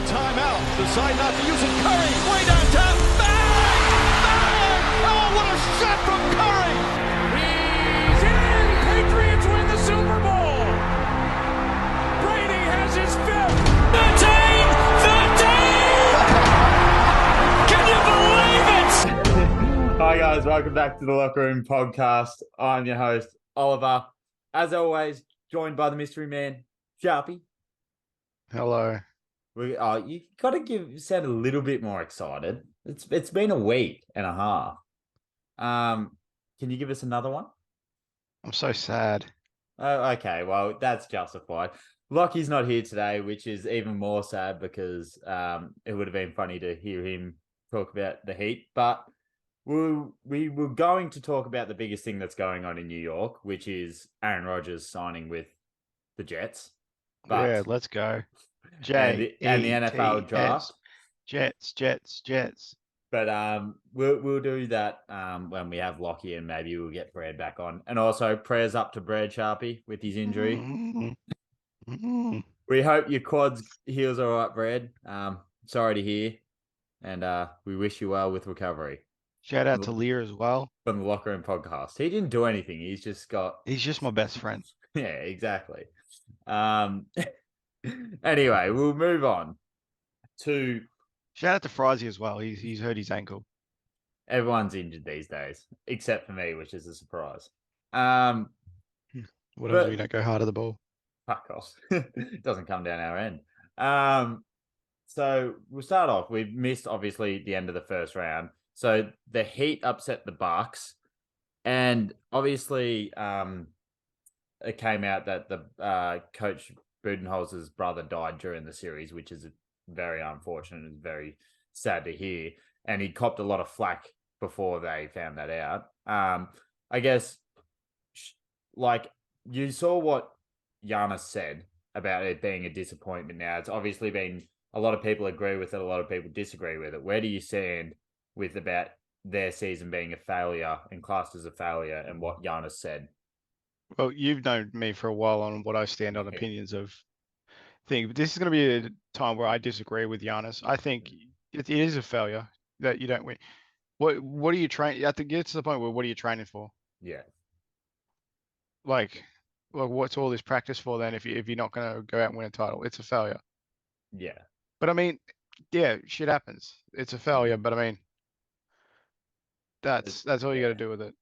timeout. Decide not to use it. Curry, way downtown. Bang! Bang! Oh, what a shot from Curry! He's in! Patriots win the Super Bowl! Brady has his fifth! 13! 13! Can you believe it? Hi guys, welcome back to the Locker Room Podcast. I'm your host, Oliver. As always, joined by the mystery man, Sharpie. Hello. You got to sound a little bit more excited. It's been a week and a half. Can you give us another one? I'm so sad. Oh, okay. Well, that's justified. Lockie's not here today, which is even more sad because it would have been funny to hear him talk about the Heat. But we were going to talk about the biggest thing that's going on in New York, which is Aaron Rodgers signing with the Jets. But, yeah, let's go. and the NFL draft. Jets. But we'll do that when we have Lockie, and maybe we'll get Brad back on. And also prayers up to Brad Sharpie with his injury. We hope your quads heals all right, Brad. Sorry to hear, and we wish you well with recovery. Shout out to Lear as well. From the Locker Room Podcast. He didn't do anything. He's just my best friend. Yeah, exactly. Anyway, we'll move on to. Shout out to Frizy as well. He's hurt his ankle. Everyone's injured these days, except for me, which is a surprise. Whatever, we don't go hard at the ball. Fuck off. It doesn't come down our end. So we'll start off. We missed, obviously, the end of the first round. So the Heat upset the Bucks. And obviously, it came out that the coach Budenholzer's brother died during the series, which is very unfortunate and very sad to hear. And he copped a lot of flack before they found that out. I guess, like, you saw what Giannis said about it being a disappointment now. It's obviously been, a lot of people agree with it, a lot of people disagree with it. Where do you stand with about their season being a failure and classed as a failure and what Giannis said? Well, you've known me for a while on what I stand on opinions of things. This is going to be a time where I disagree with Giannis. I think it is a failure that you don't win. What are you training? You have to get to the point where what are you training for? Yeah. Like what's all this practice for then if you're not going to go out and win a title? It's a failure. Yeah. But I mean, yeah, shit happens. It's a failure, but I mean, that's all you got to do with it.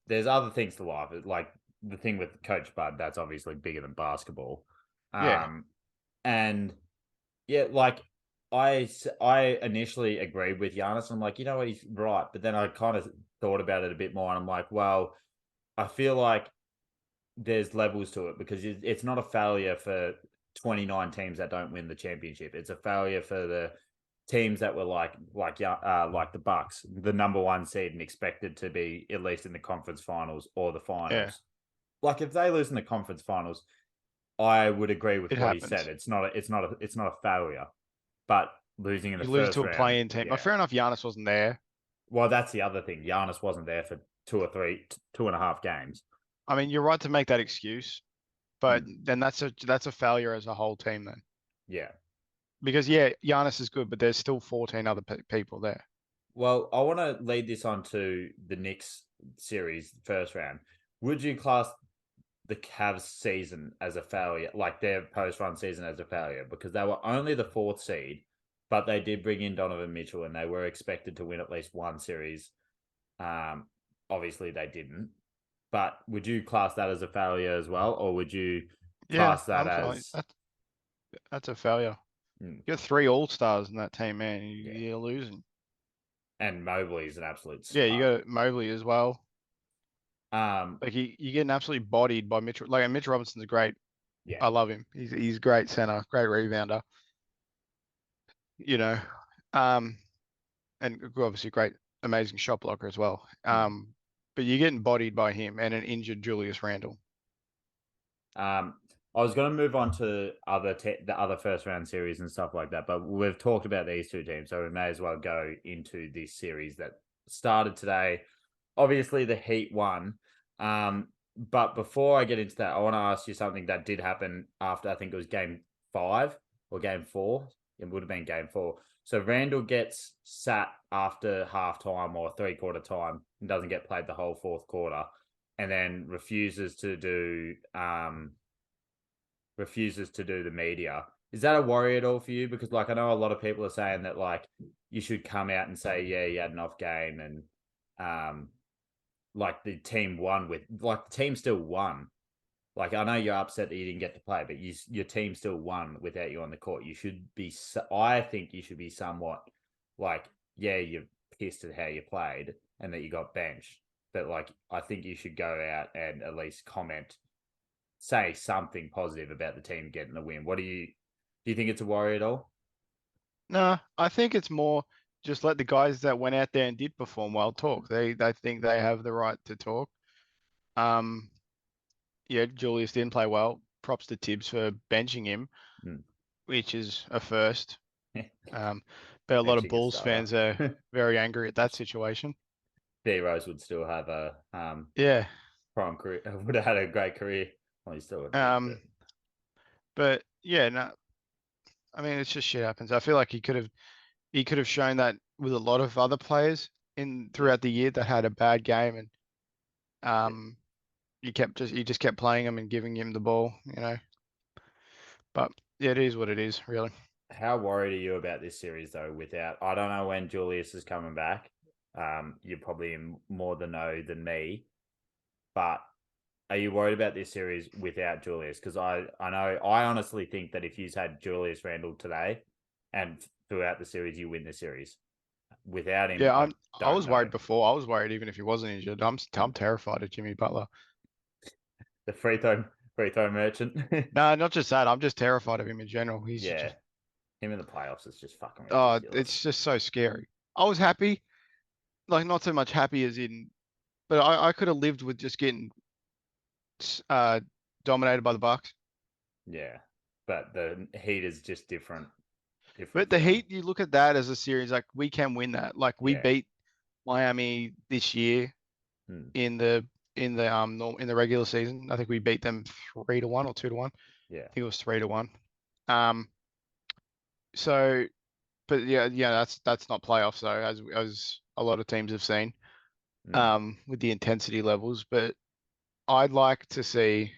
There's other things to life, like the thing with Coach Bud. That's obviously bigger than basketball. And yeah, like I initially agreed with Giannis. I'm like, you know what, he's right. But then I kind of thought about it a bit more, and I'm like, well, I feel like there's levels to it because it's not a failure for 29 teams that don't win the championship. It's a failure for the teams that were like the Bucks, the number one seed and expected to be at least in the conference finals or the finals. Yeah. Like if they lose in the conference finals, I would agree with what he said. It's not a failure, but losing in the lose first to a round, play-in team. yeah. Well, fair enough. Giannis wasn't there. Well, that's the other thing. Giannis wasn't there for 2.5 games. I mean, you're right to make that excuse, but then that's a failure as a whole team then. Yeah. Because Giannis is good, but there's still 14 other people there. Well, I want to lead this on to the Knicks series, first round. Would you class the Cavs season as a failure, like their post-run season as a failure? Because they were only the 4th seed, but they did bring in Donovan Mitchell and they were expected to win at least one series. Obviously, they didn't. But would you class that as a failure as well? Or would you class that as... That's a failure. You got 3 all-stars in that team, man. You're losing. And Mobley's an absolute star. Yeah, you got Mobley as well. Like you're getting absolutely bodied by Mitchell. Like Mitch Robinson's great. Yeah, I love him. He's great center, great rebounder. You know, and obviously great, amazing shot blocker as well. But you're getting bodied by him and an injured Julius Randle. I was going to move on to the other first round series and stuff like that, but we've talked about these two teams, so we may as well go into this series that started today. Obviously, the Heat won, but before I get into that, I want to ask you something that did happen after, I think it was game 5 or game 4. It would have been game 4. So Randall gets sat after halftime or 3/4 time and doesn't get played the whole 4th quarter, and then refuses to do the media. Is that a worry at all for you? Because like I know a lot of people are saying that like you should come out and say, yeah, you had an off game, and like the team won with like the team still won. Like I know you're upset that you didn't get to play, but your team still won without you on the court. You should be. I think you should be somewhat like, yeah, you're pissed at how you played and that you got benched, but like I think you should go out and at least comment, say something positive about the team getting the win. Do you think it's a worry at all? No, I think it's more just let the guys that went out there and did perform well talk. They think they have the right to talk. Yeah, Julius didn't play well. Props to Tibbs for benching him, which is a first. But a lot of Bulls fans are very angry at that situation. D Rose would still have a prime career. Would have had a great career. Well, he still would. But yeah, no. I mean, it's just shit happens. I feel like he could have shown that with a lot of other players throughout the year that had a bad game, and you just kept playing him and giving him the ball, you know. But yeah, it is what it is, really. How worried are you about this series though? I don't know when Julius is coming back. You're probably in more the know than me, but are you worried about this series without Julius? Because I honestly think that if you had Julius Randle today and throughout the series, you win the series. Without him, yeah, I was worried before. I was worried even if he wasn't injured. I'm terrified of Jimmy Butler. The free throw merchant. No, not just that. I'm just terrified of him in general. He's him in the playoffs is just fucking ridiculous. It's just so scary. I was happy, like not so much happy as in, but I could have lived with just getting dominated by the Bucks. Yeah, but the Heat is just different. But the Heat, you look at that as a series, like we can win that. Like we beat Miami this year in the regular season. I think we beat them 3-1 or 2-1. Yeah, I think it was 3-1. So, but yeah, that's not playoffs though, as a lot of teams have seen, with the intensity levels. But I'd like to see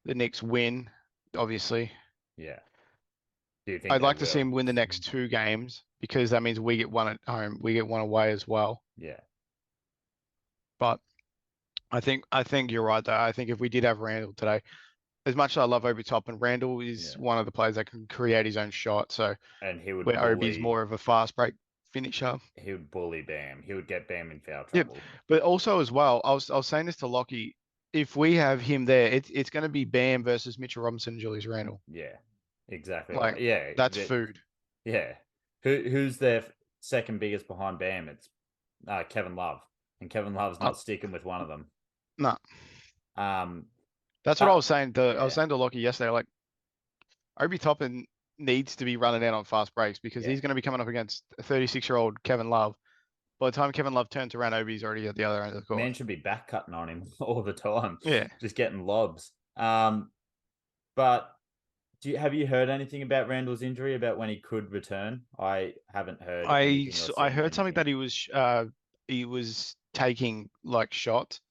the Knicks win, obviously. Yeah. Do you think I'd like to see him win the next 2 games because that means we get one at home, we get one away as well. Yeah. But I think you're right though. I think if we did have Randall today, as much as I love Obi Toppin, Randall is one of the players that can create his own shot. So and he would where Obi's more of a fast break finisher. He would bully Bam. He would get Bam in foul trouble. Yep. But also as well, I was saying this to Lockie. If we have him there, it's going to be Bam versus Mitchell Robinson and Julius Randle. Yeah, exactly. Like that's food. Yeah. Who's their second biggest behind Bam? It's Kevin Love, and Kevin Love's not sticking with one of them. No. That's what I was saying to Lockie yesterday. Like Obi Toppin needs to be running out on fast breaks because he's going to be coming up against a 36-year-old Kevin Love. By the time Kevin Love turns around, Obi's already at the other end of the court. Man should be back cutting on him all the time. Yeah, just getting lobs. But have you heard anything about Randall's injury? About when he could return? I haven't heard. I heard something that he was taking like shots.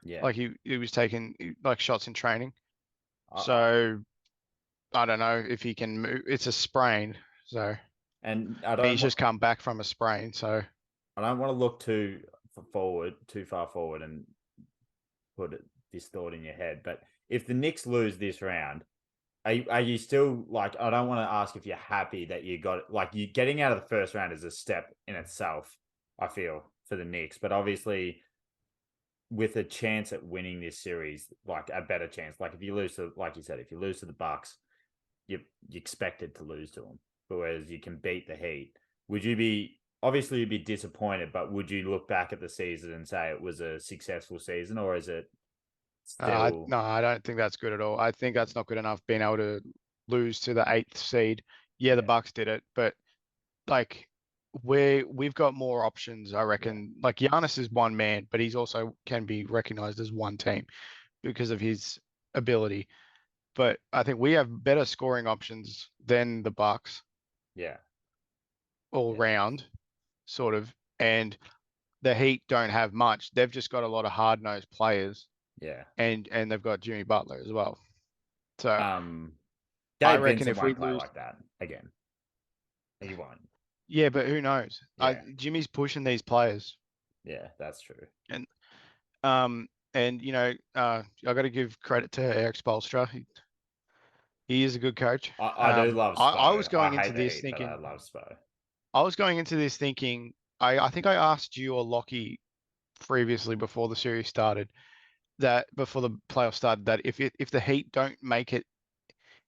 Yeah, like he was taking like shots in training. So I don't know if he can move. It's a sprain, so he's just come back from a sprain. So I don't want to look too far forward, and put this thought in your head. But if the Knicks lose this round, are you still like? I don't want to ask if you're happy that you got like you getting out of the first round is a step in itself. I feel for the Knicks, but obviously with a chance at winning this series, like a better chance. Like if you lose to, like you said, if you lose to the Bucks, you expected to lose to them. Whereas you can beat the Heat. Would you be obviously you'd be disappointed, but would you look back at the season and say it was a successful season, or is it still? No, I don't think that's good at all. I think that's not good enough being able to lose to the 8th seed. Yeah, the Bucks did it, but like we've got more options, I reckon. Like Giannis is one man, but he's also can be recognized as one team because of his ability. But I think we have better scoring options than the Bucks. Yeah. all round, sort of. And the Heat don't have much. They've just got a lot of hard-nosed players. Yeah. And they've got Jimmy Butler as well. So I Gabe reckon Vincent if we won't play lose, like that again. He won't. yeah, but who knows? Yeah. Jimmy's pushing these players, Yeah, that's true. and you know, I got to give credit to Eric Spoelstra. He is a good coach. I do love Spo. I was going I into hate the this Heat, but I thinking, love Spo. I was going into this thinking, I think I asked you or Lockie previously before the series started, that before the playoffs started, that if the Heat don't make it,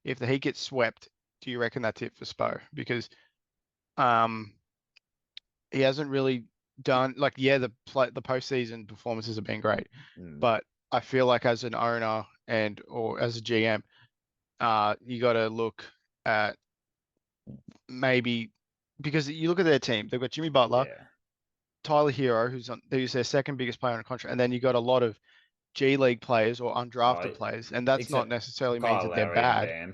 if the Heat gets swept, do you reckon that's it for Spo? Because he hasn't really done, like, yeah, the postseason performances have been great, but I feel like as an owner or as a GM, you got to look at maybe, because you look at their team, they've got Jimmy Butler, Tyler Hero, who's their second biggest player on a contract, and then you got a lot of G League players or undrafted players, and that's not necessarily means that they're bad.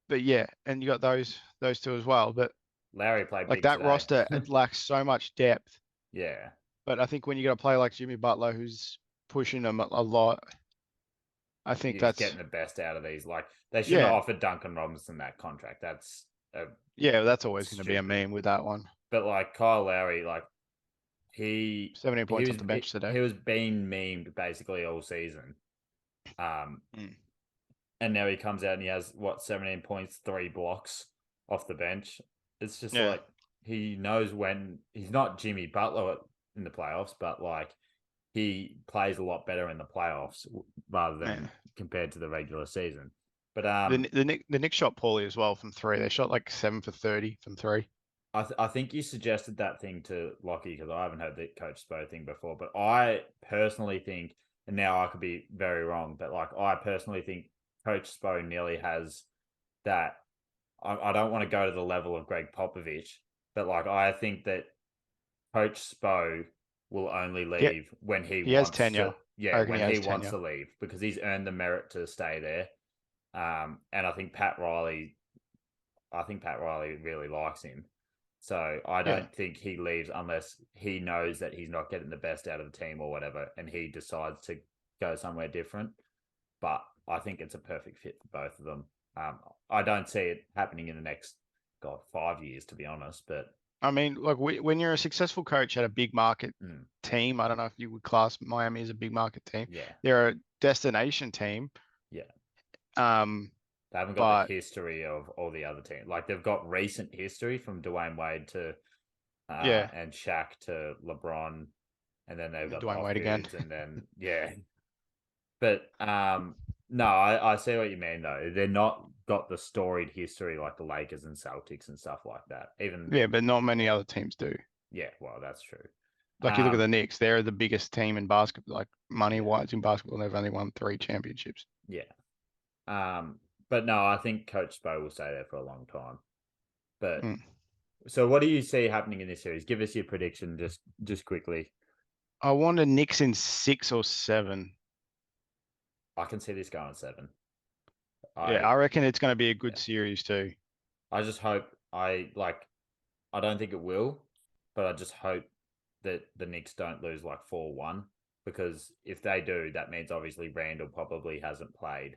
But yeah, and you got those two as well. But Larry played like big that today. roster, it lacks so much depth. Yeah. But I think when you got a player like Jimmy Butler who's pushing them a lot, I think that's getting the best out of these. Like they shouldn't have offered Duncan Robinson that contract. That's that's always going to be a meme with that one. But like Kyle Lowry, like 17 points off the bench today. He was being memed basically all season. And now he comes out and he has 17 points, 3 blocks off the bench. It's just like he knows when he's not Jimmy Butler in the playoffs, but like he plays a lot better in the playoffs rather than compared to the regular season. But the Knicks shot poorly as well from 3. They shot like 7 for 30 from 3. I think you suggested that thing to Lockie because I haven't heard the Coach Spo thing before, but I personally think, and now I could be very wrong, but like I personally think Coach Spo nearly has that. I don't want to go to the level of Greg Popovich, but like I think that Coach Spo will only leave when he wants has tenure. When he wants to leave because he's earned the merit to stay there. And I think Pat Riley really likes him. So I don't think he leaves unless he knows that he's not getting the best out of the team or whatever, and he decides to go somewhere different. But I think it's a perfect fit for both of them. I don't see it happening in the next, 5 years, to be honest. But I mean, like when you're a successful coach at a big market team, I don't know if you would class Miami as a big market team. Yeah, they're a destination team. Yeah. They haven't got the history of all the other teams. Like they've got recent history from Dwayne Wade to and Shaq to LeBron, and then they've got Dwayne Wade again, and then But no, I see what you mean though. They're not got the storied history like the Lakers and Celtics and stuff like that. But not many other teams do. Yeah, well, that's true. Like you look at the Knicks, they're the biggest team in basketball, like money-wise in basketball, and they've only won 3 championships. Yeah. But no, I think Coach Spo will stay there for a long time. But so what do you see happening in this series? Give us your prediction just quickly. I want a Knicks in 6 or 7. I can see this going 7. I reckon it's going to be a good series too. I just hope I don't think it will, but I just hope that the Knicks don't lose like 4-1, because if they do, that means obviously Randall probably hasn't played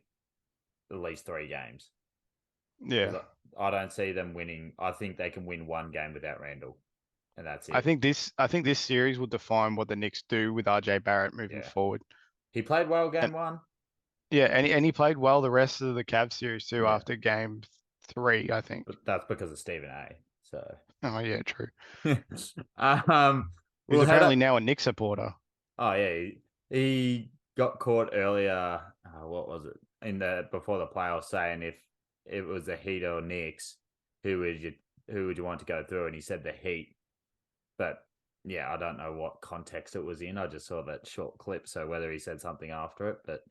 at least 3 games. Yeah. I don't see them winning. I think they can win 1 game without Randall, and that's it. I think this series will define what the Knicks do with RJ Barrett moving forward. He played well game 1. Yeah, and he played well the rest of the Cavs series too after game 3, I think. But that's because of Stephen A. So. Oh yeah, true. He's apparently now a Knicks supporter. Oh yeah, he got caught earlier. What was it before the playoffs, saying if it was the Heat or Knicks, who would you want to go through? And he said the Heat. But yeah, I don't know what context it was in. I just saw that short clip. So whether he said something after it, but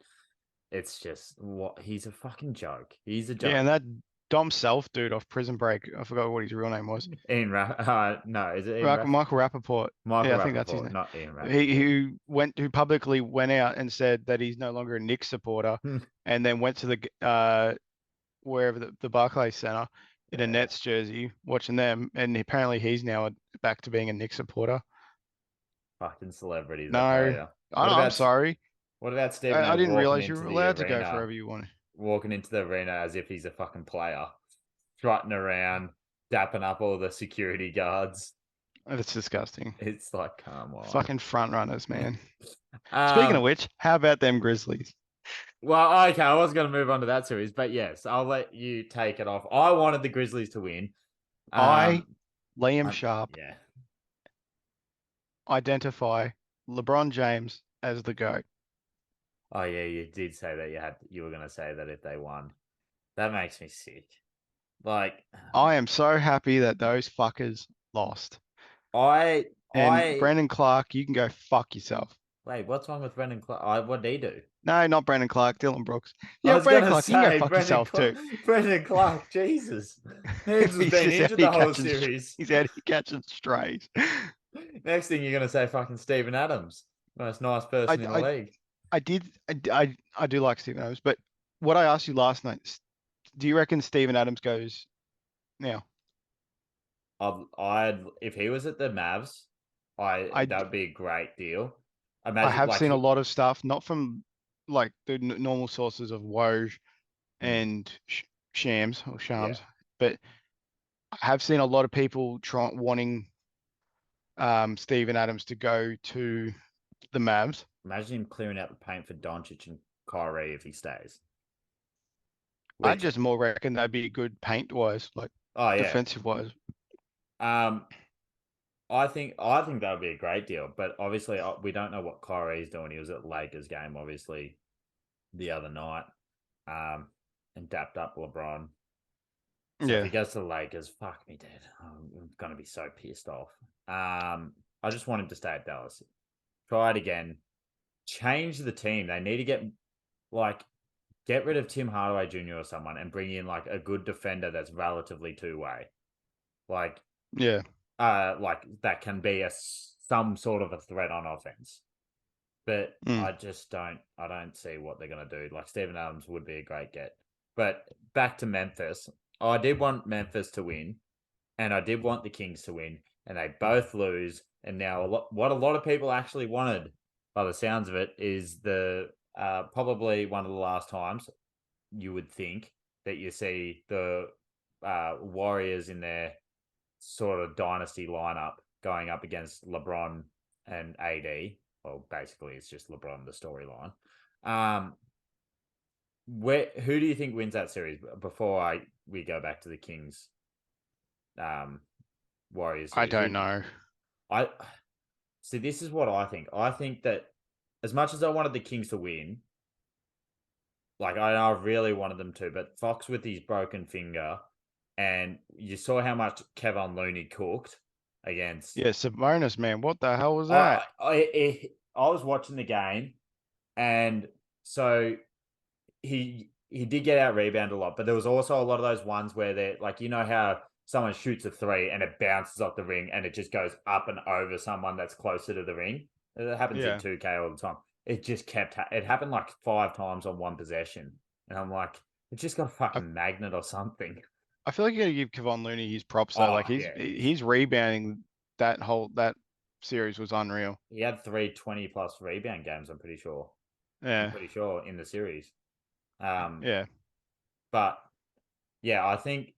it's just he's a fucking joke. He's a joke. Yeah, and that Dom Self dude off Prison Break, I forgot what his real name was. No, is it Michael Rappaport? Michael Rappaport, I think that's his name. Not Ian Rappaport. Who publicly went out and said that he's no longer a Knicks supporter, and then went to the wherever the Barclays Center in a Nets jersey watching them, and apparently he's now back to being a Knicks supporter. Fucking celebrities, I tell No, you. I'm sorry. What about Stephen I Adams didn't walking realize you into were the allowed to go arena, wherever you want. walking into the arena as if he's a fucking player, strutting around, dapping up all the security guards. That's disgusting. It's like, come on. Fucking front runners, man. Speaking of which, how about them Grizzlies? Well, okay, I was going to move on to that series, but yes, I'll let you take it off. I wanted the Grizzlies to win. Liam Sharp, yeah, identify LeBron James as the GOAT. Oh yeah, you did say that you were going to say that if they won. That makes me sick. Like, I am so happy that those fuckers lost. And Brandon Clark, you can go fuck yourself. Wait, what's wrong with Brandon Clark? What did he do? No, not Brandon Clark, Dylan Brooks. Yeah, Brandon Clark, you can go fuck yourself too. Brandon Clark, Jesus. He's been injured the whole series. He's out here catching strays. Next thing you're going to say fucking Steven Adams. Most nice person in the league. I do like Steven Adams, but what I asked you last night, do you reckon Steven Adams goes now? If he was at the Mavs, that would be a great deal. I have seen a lot of stuff, not from like the normal sources of Woj and Shams, but I have seen a lot of people wanting Steven Adams to go to the Mavs. Imagine him clearing out the paint for Doncic and Kyrie if he stays. I just more reckon that'd be good paint-wise, like defensive-wise. I think that would be a great deal, but obviously we don't know what Kyrie's doing. He was at Lakers game, obviously, the other night, and dapped up LeBron. So if he goes to the Lakers, fuck me dead. I'm gonna be so pissed off. I just want him to stay at Dallas. Try it again. Change the team. They need to get rid of Tim Hardaway Jr. or someone and bring in like a good defender that's relatively two-way. Like that can be some sort of a threat on offense. But I don't see what they're going to do. Like Steven Adams would be a great get. But back to Memphis. I did want Memphis to win, and I did want the Kings to win, and they both lose. And now what a lot of people actually wanted, by the sounds of it, is the probably one of the last times you would think that you see the Warriors in their sort of dynasty lineup going up against LeBron and AD. Well, basically, it's just LeBron, the storyline. Who do you think wins that series before we go back to the Kings Warriors series? I don't know. See, this is what I think. I think that as much as I wanted the Kings to win, like I really wanted them to, but Fox with his broken finger, and you saw how much Kevin Looney cooked against. Yeah, Sabonis, man. What the hell was that? I was watching the game, and so he did get out rebound a lot, but there was also a lot of those ones where they're like, you know how someone shoots a three and it bounces off the ring and it just goes up and over someone that's closer to the ring. It happens in 2K all the time. It just it happened like 5 times on one possession. And I'm like, it just got a fucking magnet or something. I feel like you got to give Kevon Looney his props though. Like he's rebounding that series was unreal. He had 3 20+ rebound games, I'm pretty sure. Yeah. I'm pretty sure in the series. But yeah, I think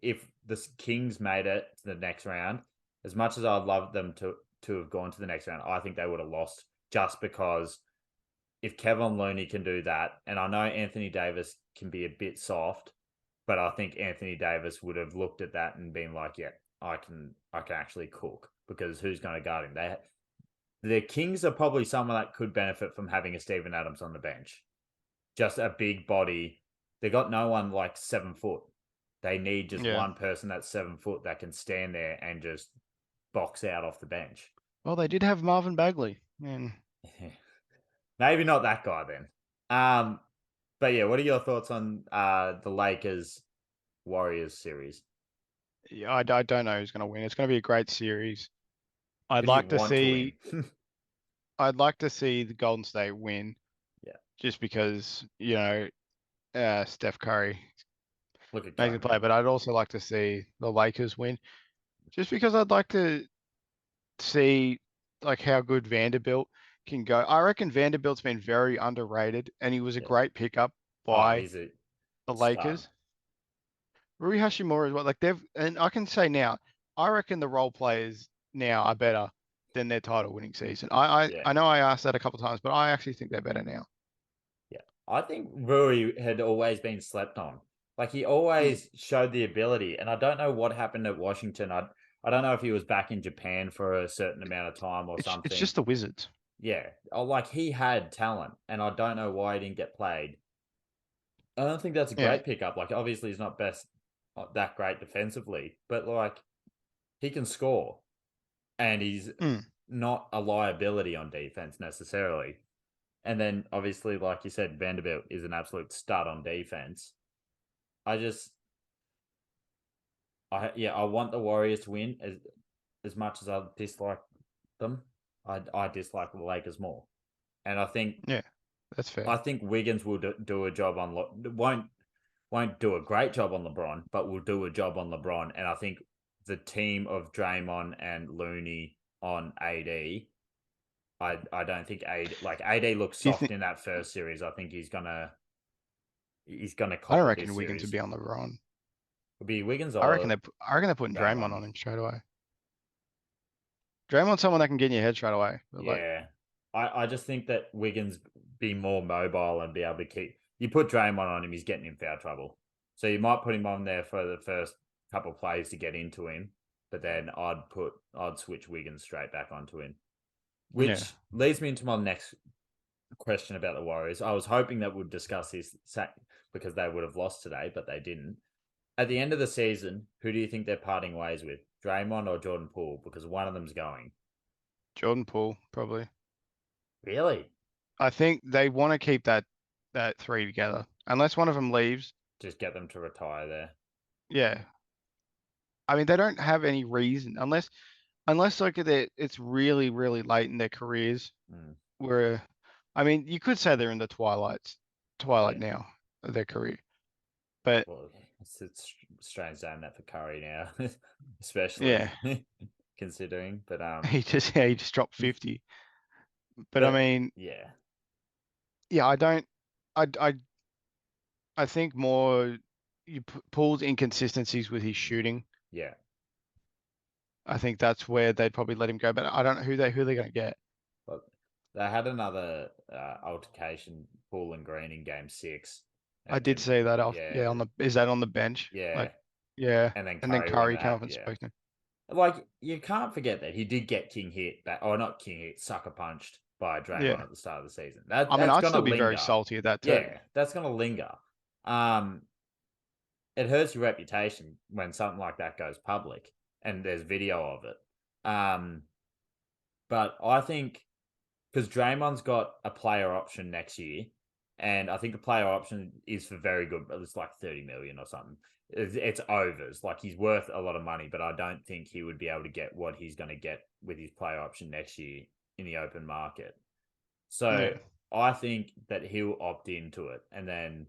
if the Kings made it to the next round, as much as I'd love them to have gone to the next round, I think they would have lost just because if Kevin Looney can do that, and I know Anthony Davis can be a bit soft, but I think Anthony Davis would have looked at that and been like, yeah, I can actually cook, because who's going to guard him? The Kings are probably someone that could benefit from having a Steven Adams on the bench. Just a big body. They got no one like 7 foot. They need just one person that's 7 foot that can stand there and just box out off the bench. Well, they did have Marvin Bagley. Man. Maybe not that guy then. But yeah, what are your thoughts on the Lakers Warriors series? Yeah, I don't know who's going to win. It's going to be a great series. I'd like to see the Golden State win. Yeah. Just because, Steph Curry. Look at amazing player. Kobe. But I'd also like to see the Lakers win, just because I'd like to see like how good Vanderbilt can go. I reckon Vanderbilt's been very underrated, and he was a Yeah. great pickup Oh, by he's a the stud. Lakers. Rui Hashimura as well. Like and I can say now, I reckon the role players now are better than their title winning season. Yeah. I know I asked that a couple of times, but I actually think they're better now. Yeah. I think Rui had always been slept on. Like he Mm. always showed the ability, and I don't know what happened at Washington. I don't know if he was back in Japan for a certain amount of time or It's something. just the Wizards. Yeah. Like he had talent, and I don't know why he didn't get played. I don't think that's a Yeah. great pickup. Like obviously he's not that great defensively, but like he can score, and he's Mm. not a liability on defense necessarily. And then obviously, like you said, Vanderbilt is an absolute stud on defense. I want the Warriors to win as much as I dislike them. I dislike the Lakers more, and Yeah, that's fair. I think Wiggins will do a job on won't do a great job on LeBron, but will do a job on LeBron. And I think the team of Draymond and Looney on AD. I don't think AD looks Do you soft think? in that first series. I think he's gonna I cop don't it reckon this Wiggins would series. be on LeBron. It'll be Wiggins I reckon they're putting Draymond Draymond. on him straight away. Draymond's someone that can get in your head straight away. But like, Yeah. I just think that Wiggins be more mobile and be able to keep. You put Draymond on him, he's getting in foul trouble. So you might put him on there for the first couple of plays to get into him, but then I'd switch Wiggins straight back onto him. yeah, Which leads me into my next question about the Warriors. I was hoping that we'd discuss this because they would have lost today, but they didn't. At the end of the season, who do you think they're parting ways with? Draymond or Jordan Poole? Because one of them's going. Jordan Poole probably. Really? I think they want to keep that three together, unless one of them leaves. Just get them to retire there. Yeah, I mean they don't have any reason unless like it's really really late in their careers Mm, where, I mean you could say they're in the twilight yeah. now of their career, but Well, it's strange saying that for Curry now, especially yeah, considering. But he just dropped 50. But I but mean, yeah, yeah, I don't, I I I think more Paul's inconsistencies with his shooting. yeah. I think that's where they'd probably let him go. But I don't know who they're gonna get. But they had another altercation, Poole and Green in Game 6, I and did say that off. yeah, Yeah, is that on the bench? yeah, Like, yeah, and then and then Curry went Curry came that, up and yeah. spoke to him. Like you can't forget that he did get king hit back, or not king hit, sucker punched by Draymond Yeah, at the start of the season. I mean, That's I'd gonna still be very linger. salty at that too. Yeah, that's gonna linger. Um, it hurts your reputation when something like that goes public and there's video of it. But I think because Draymond's got a player option next year, and I think the player option is for very good, but it's like 30 million or something. It's overs. Like he's worth a lot of money, but I don't think he would be able to get what he's going to get with his player option next year in the open market. So Yeah, I think that he'll opt into it, and then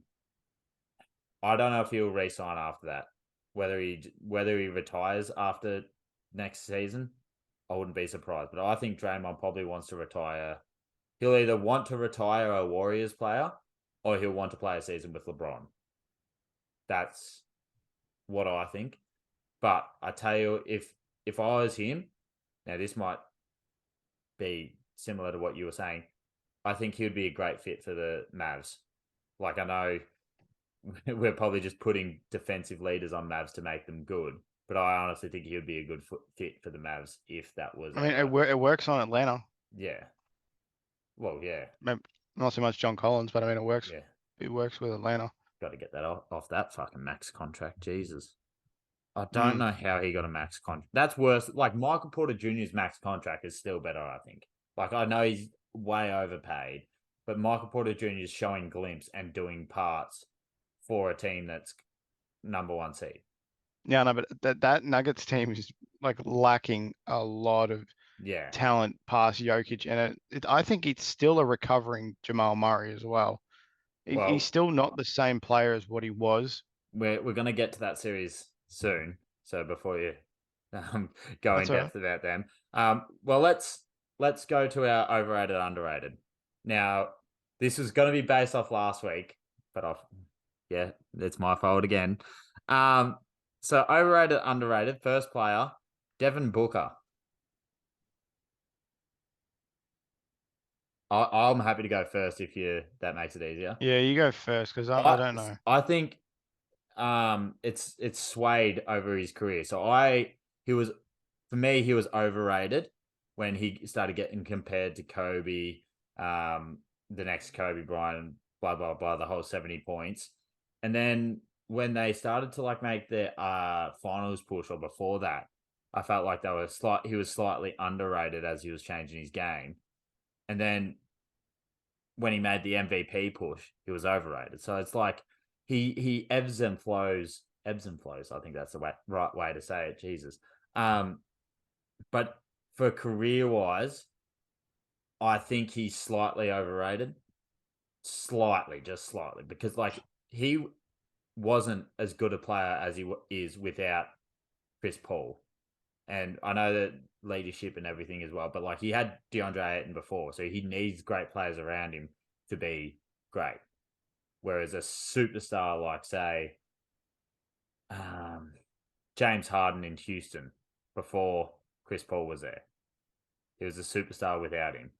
I don't know if he'll re-sign after that. Whether he retires after next season, I wouldn't be surprised. But I think Draymond probably wants to retire. He'll either want to retire a Warriors player, or he'll want to play a season with LeBron. That's what I think. But I tell you, if I was him, now this might be similar to what you were saying. I think he would be a great fit for the Mavs. Like I know we're probably just putting defensive leaders on Mavs to make them good, but I honestly think he would be a good fit for the Mavs if that was I mean, ever. it works on Atlanta. Yeah. Well, yeah. Not so much John Collins, but I mean, it works. Yeah. It works with Atlanta. Got to get that off that fucking max contract. Jesus. I don't Mm. know how he got a max contract. That's worse. Like Michael Porter Jr.'s max contract is still better, I think. Like I know he's way overpaid, but Michael Porter Jr. is showing glimpse and doing parts for a team that's number one seed. Yeah, no, but that Nuggets team is like lacking a lot of Yeah. talent past Jokic, and I think it's still a recovering Jamal Murray as well. He's Well, still not the same player as what he was we're going to get to that series soon. So before you go in depth about them, well, let's go to our overrated, underrated. Now, this was going to be based off last week, but yeah, it's my fault again. So overrated, underrated. First player, Devin Booker. I'm happy to go first if that makes it easier. Yeah, you go first because I don't know. I think it's swayed over his career. So for me he was overrated when he started getting compared to Kobe, the next Kobe Bryant, blah blah blah, the whole 70 points. And then when they started to like make the finals push, or before that, I felt like he was slightly underrated as he was changing his game. And then when he made the MVP push, he was overrated. So it's like he ebbs and flows. I think that's the right way to say it. Jesus. But for career-wise, I think he's slightly overrated. Slightly, just slightly. Because like he wasn't as good a player as he is without Chris Paul. And I know that leadership and everything as well, but like he had DeAndre Ayton before, so he needs great players around him to be great. Whereas a superstar like, say, James Harden in Houston before Chris Paul was there, he was a superstar without him.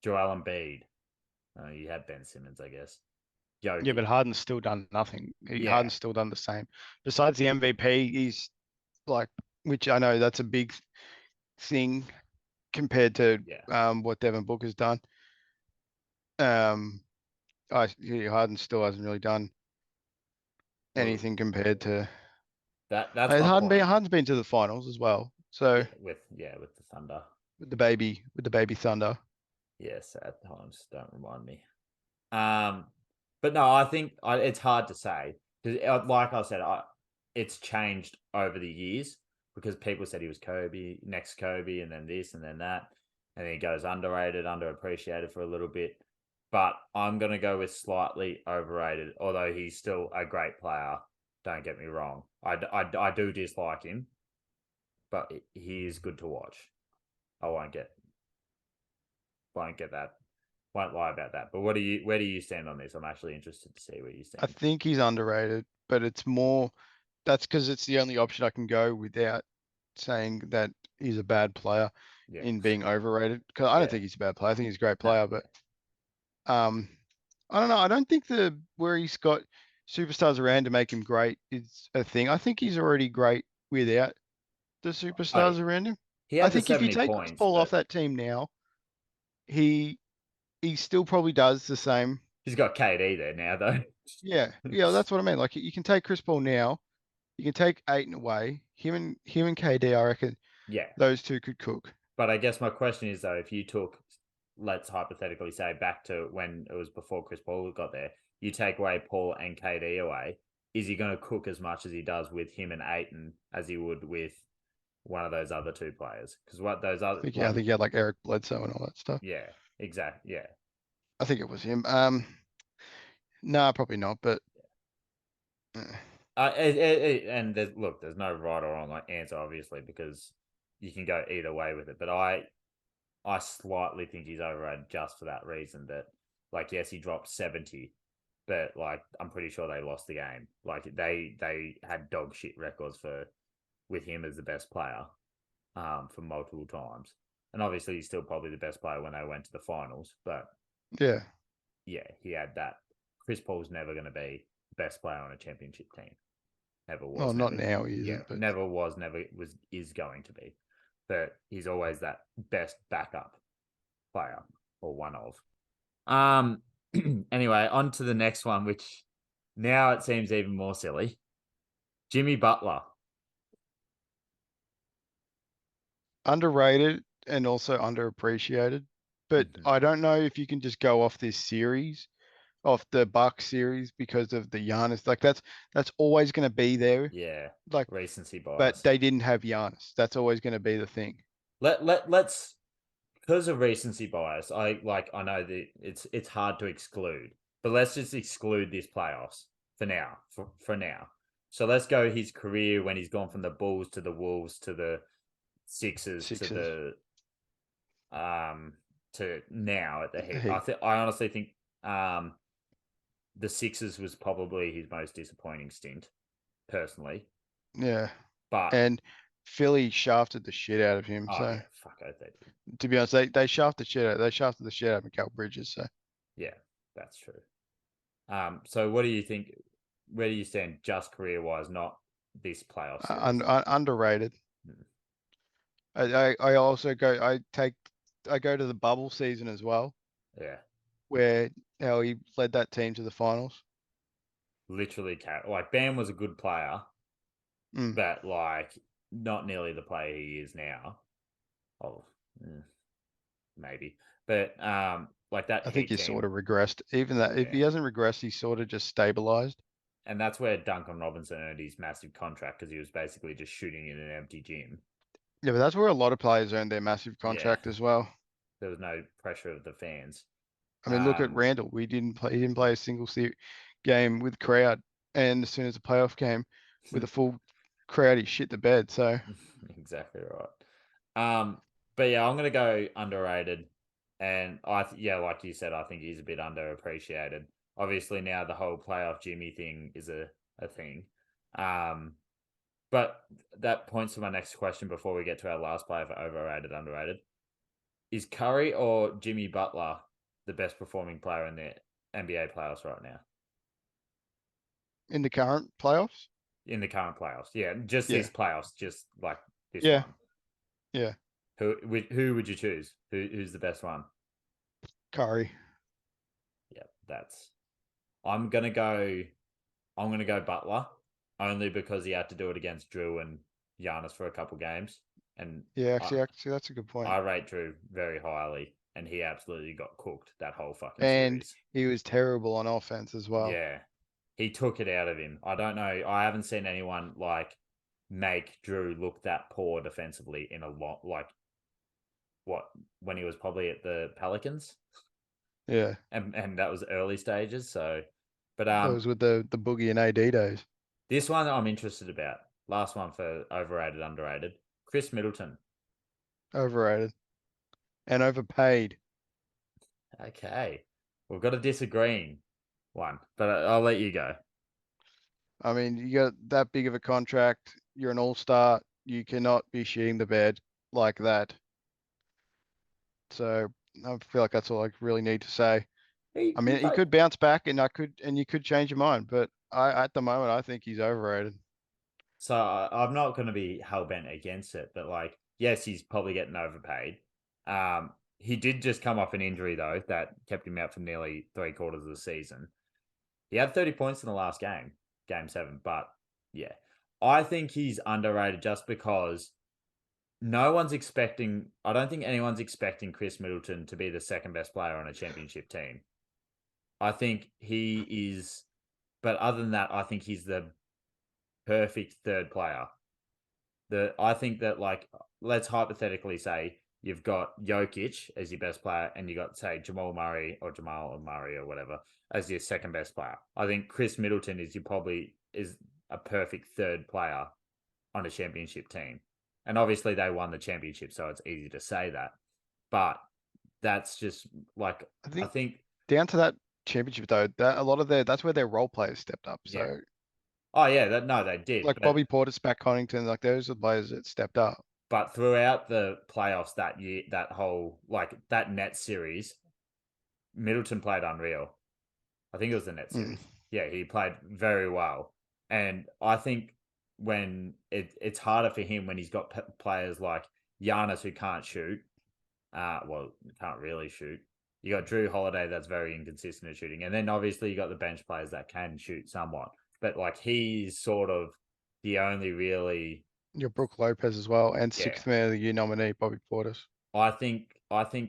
Joel Embiid, you had Ben Simmons, I guess. Jokic. Yeah, but Harden's still done nothing. Harden's still done the same. Besides the MVP, he's like, which I know that's a big thing compared to what Devin Booker's done. Harden still hasn't really done anything compared to that's Harden's been to the finals as well. So with the Thunder, with the baby Thunder. Yes, at times, don't remind me. But no, I think it's hard to say because, like I said, it's changed over the years because people said he was Kobe, next Kobe, and then this and then that, and then he goes underrated, underappreciated for a little bit. But I'm going to go with slightly overrated, although he's still a great player. Don't get me wrong. I do dislike him, but he is good to watch. I won't get that. Won't lie about that. But where do you stand on this? I'm actually interested to see where you stand. I think he's underrated, but it's more that's because it's the only option I can go without saying that he's a bad player in being overrated. Because I don't think he's a bad player. I think he's a great player, but I don't know. I don't think where he's got superstars around to make him great is a thing. I think he's already great without the superstars around him. I think if you take Chris Paul off that team now, he still probably does the same. He's got KD there now, though. Yeah, that's what I mean. Like you can take Chris Paul now, you can take Ayton away. Him and KD, I reckon. Yeah, those two could cook. But I guess my question is though, if you took, let's hypothetically say back to when it was before Chris Paul got there, you take away Paul and KD away, is he going to cook as much as he does with him and Ayton as he would with one of those other two players? Because what those other, I think he had like Eric Bledsoe and all that stuff. Yeah, exactly. Yeah, I think it was him. No, probably not. But and there's no right or wrong answer, obviously, because you can go either way with it. But I slightly think he's overrated just for that reason. That like, yes, he dropped 70, but like I'm pretty sure they lost the game. Like they had dog shit records with him as the best player, for multiple times. And obviously he's still probably the best player when they went to the finals. But yeah, he had that. Chris Paul's never going to be the best player on a championship team. Never was. Well, not now he isn't. But... never was, never is going to be. But he's always that best backup player, or one of. Anyway, on to the next one, which now it seems even more silly. Jimmy Butler. Underrated and also underappreciated. But I don't know if you can just go off this series, off the Bucks series, because of the Giannis. Like that's always going to be there. Yeah. Like recency bias. But they didn't have Giannis. That's always going to be the thing. Let's because of recency bias. I know that it's hard to exclude, but let's just exclude this playoffs. for now. For now. So let's go his career when he's gone from the Bulls to the Wolves to the Sixers. To the to now at the Heat. I honestly think the Sixers was probably his most disappointing stint, personally. Yeah. But and Philly shafted the shit out of him. So yeah, fuck it, they did. To be honest, they shafted the shit out of Mikal Bridges. So yeah, that's true. So what do you think? Where do you stand, just career wise, not this playoff series? Underrated. I also go to the bubble season as well. Yeah, where how he led that team to the finals. Literally, like Bam was a good player, but like not nearly the player he is now. Oh, maybe, but like that. I think he team, sort of regressed. Even that, if he hasn't regressed, he's sort of just stabilized. And that's where Duncan Robinson earned his massive contract, because he was basically just shooting in an empty gym. Yeah, but that's where a lot of players earned their massive contract as well. There was no pressure of the fans. I mean, look at Randall. He didn't play a single game with crowd, and as soon as the playoff came, with a full crowd, he shit the bed. So exactly right. But yeah, I'm gonna go underrated, and like you said, I think he's a bit underappreciated. Obviously, now the whole playoff Jimmy thing is a thing. But that points to my next question before we get to our last player for overrated, underrated. Is Curry or Jimmy Butler the best performing player in the NBA playoffs right now? In the current playoffs? In the current playoffs, yeah. These playoffs, just like this one. Yeah. Who would you choose? Who's the best one? Curry. Yeah, I'm gonna go Butler, only because he had to do it against Drew and Giannis for a couple games. And actually, that's a good point. I rate Drew very highly, and he absolutely got cooked that whole fucking series. And he was terrible on offense as well. Yeah, he took it out of him. I don't know. I haven't seen anyone like make Drew look that poor defensively in a lot. Like when he was probably at the Pelicans. Yeah, and that was early stages. So, but that was with the Boogie and AD days. This one I'm interested about. Last one for overrated, underrated. Chris Middleton. Overrated. And overpaid. Okay. We've got a disagreeing one, but I'll let you go. I mean, you got that big of a contract. You're an all-star. You cannot be shitting the bed like that. So I feel like that's all I really need to say. I mean, he could bounce back, and you could change your mind, but at the moment, I think he's overrated. So I'm not going to be hell-bent against it, but like, yes, he's probably getting overpaid. He did just come off an injury, though, that kept him out for nearly 3/4 of the season. He had 30 points in the last game, Game 7, but yeah. I think he's underrated just because I don't think anyone's expecting Chris Middleton to be the second best player on a championship team. I think he is, but other than that, I think he's the perfect third player. I think that, like, let's hypothetically say you've got Jokic as your best player, and you got, say, Jamal Murray or whatever as your second best player. I think Chris Middleton is a perfect third player on a championship team. And obviously they won the championship, so it's easy to say that. But that's just like, I think down to that championship though, that's where their role players stepped up. So yeah. Oh yeah, they did. Like Bobby Portis, Pat Connaughton, like those are the players that stepped up. But throughout the playoffs that year, that whole that Nets series, Middleton played unreal. I think it was the Nets series. Yeah, he played very well. And I think when it's harder for him when he's got players like Giannis who can't shoot. Can't really shoot. You got Drew Holiday that's very inconsistent at shooting. And then obviously you got the bench players that can shoot somewhat. But like he's sort of the only really... Your Brook Lopez as well, and sixth man of the year nominee, Bobby Portis. I think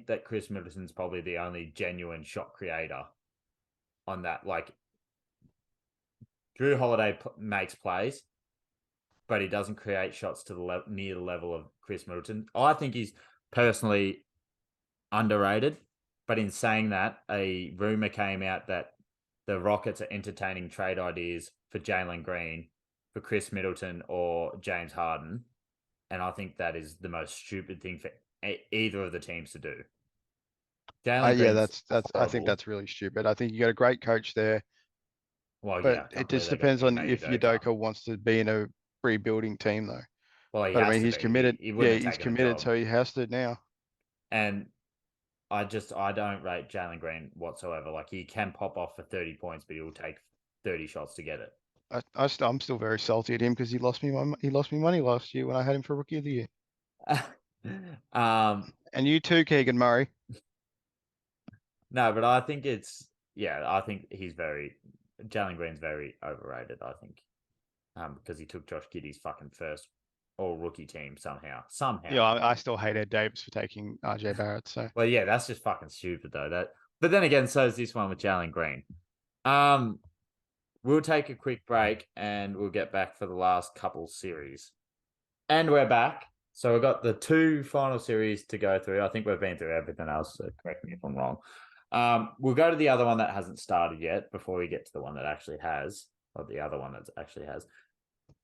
that Chris Middleton's probably the only genuine shot creator on that. Like, Drew Holiday makes plays, but he doesn't create shots to near the level of Chris Middleton. I think he's personally underrated, but in saying that, a rumor came out that the Rockets are entertaining trade ideas for Jalen Green, for Chris Middleton, or James Harden. And I think that is the most stupid thing for either of the teams to do. Jalen Yeah, Green's that's. I think horrible. that's really stupid. I think you got a great coach there, Well, yeah, I but can't it believe just they got depends on Ime if Udoka. Udoka wants to be in a rebuilding team, though. Well, he But I has mean, to he's be. committed. He Yeah, wouldn't have he's taken the committed, job. so he has to now. And I don't rate Jalen Green whatsoever. Like, he can pop off for 30 points, but he'll take 30 shots to get it. I'm still very salty at him because he lost me money last year when I had him for Rookie of the Year. And you too, Keegan Murray. No, but I think I think Jalen Green's very overrated, I think. Because he took Josh Giddey's fucking first all-rookie team somehow. Yeah, I still hate Ed Davis for taking RJ Barrett. So, well, yeah, that's just fucking stupid though. But then again, so is this one with Jalen Green. We'll take a quick break and we'll get back for the last couple series. And we're back. So we've got the 2 final series to go through. I think we've been through everything else, so correct me if I'm wrong. We'll go to the other one that hasn't started yet before we get to the one that actually has, or the other one that actually has.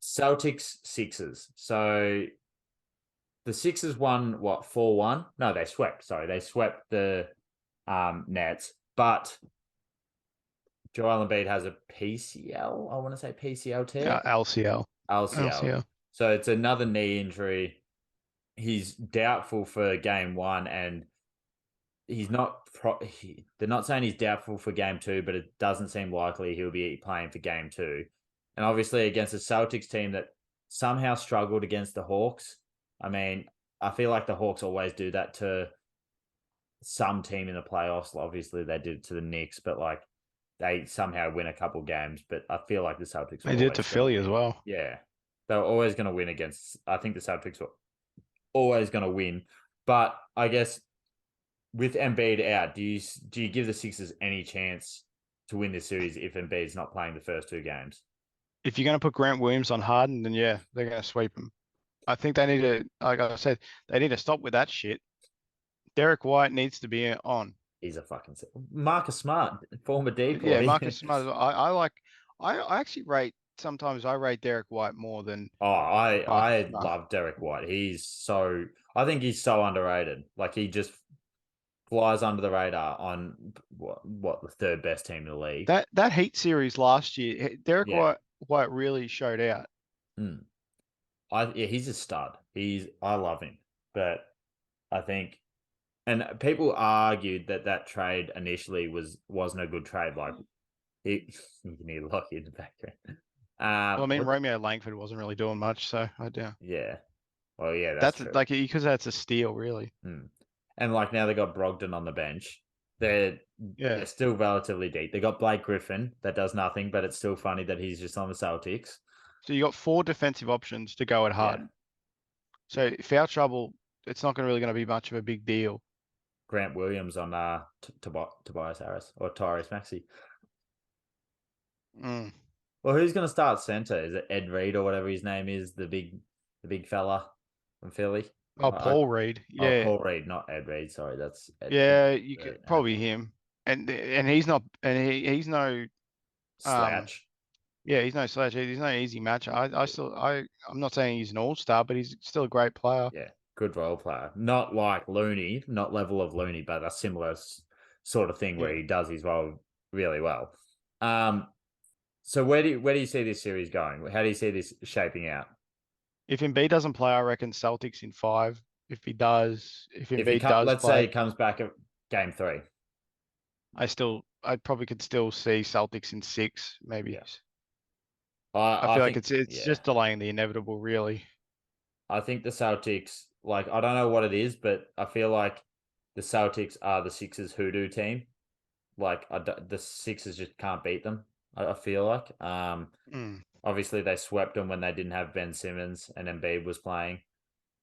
Celtics Sixers. So the Sixers won 4-1? No, they swept. Sorry, they swept the Nets, but Joel Embiid has a PCL. I want to say PCL tear. LCL. So it's another knee injury. He's doubtful for game 1, and he's not. They're not saying he's doubtful for game 2, but it doesn't seem likely he'll be playing for game 2. And obviously against a Celtics team that somehow struggled against the Hawks. I mean, I feel like the Hawks always do that to some team in the playoffs. Obviously, they did it to the Knicks, but like they somehow win a couple games. But I feel like the Celtics. They did it to Philly as well. Yeah, they were always going to win against. I think the Celtics were always going to win. But I guess with Embiid out, do you give the Sixers any chance to win this series if Embiid's not playing the first 2 games? If you're going to put Grant Williams on Harden, then yeah, they're going to sweep him. I think they need to, like I said, they need to stop with that shit. Derek White needs to be on. He's a fucking Marcus Smart, former decoy. Yeah, Marcus Smart. I actually rate Derek White more than. I love Derek White. I think he's so underrated. Like, he just flies under the radar on what the 3rd best team in the league. That Heat series last year, Derek White really showed out. He's a stud. I love him, but I think, and people argued that trade initially wasn't a good trade. Like, you can hear Lockie in the background. Well, I mean, Romeo Langford wasn't really doing much, so I doubt. Yeah. Well, yeah, that's true. Like, because that's a steal, really. And like, now they got Brogdon on the bench. They're still relatively deep. They got Blake Griffin that does nothing, but it's still funny that he's just on the Celtics. So you got 4 defensive options to go at Harden. So foul trouble, it's not really going to be much of a big deal. Grant Williams on Tobias Harris or Tyrese Maxey. Well, who's going to start center? Is it Ed Reed or whatever his name is? The big fella from Philly. Paul Reed. Yeah. Paul Reed, not Ed Reed. Sorry, that's Ed. Yeah, you could probably him. And he's not, and he's no slouch. Yeah, he's no slouch. He's no easy match. I'm not saying he's an all-star, but he's still a great player. Yeah, good role player. Not like Looney, not level of Looney, but a similar sort of thing where he does his role really well. So where do you see this series going? How do you see this shaping out? If Embiid doesn't play, I reckon Celtics in 5. If Embiid does, let's say he comes back at game 3. I probably could still see Celtics in 6, maybe. Yeah. I feel like it's just delaying the inevitable, really. I think the Celtics, like, I don't know what it is, but I feel like the Celtics are the Sixers hoodoo team. Like, the Sixers just can't beat them, I feel like. Obviously, they swept them when they didn't have Ben Simmons and Embiid was playing.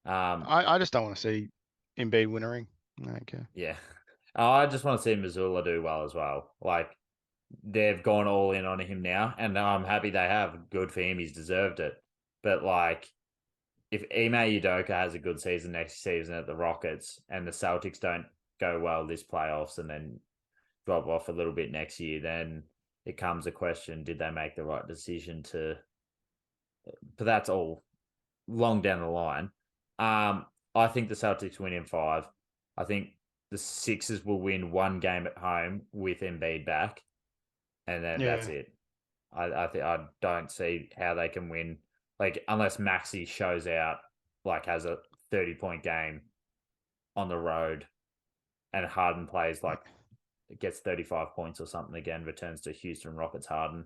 I just don't want to see Embiid win a ring. Okay. Yeah. I just want to see Missoula do well as well. Like, they've gone all in on him now, and I'm happy they have. Good for him. He's deserved it. But, like, if Ime Udoka has a good season next season at the Rockets and the Celtics don't go well this playoffs and then drop off a little bit next year, then it comes a question: did they make the right decision to? But that's all long down the line. I think the Celtics win in 5. I think the Sixers will win one game at home with Embiid back, and then that's Yeah. it. I don't see how they can win, like, unless Maxey shows out, like has a 30-point game on the road, and Harden plays like gets 35 points or something again, returns to Houston Rockets Harden.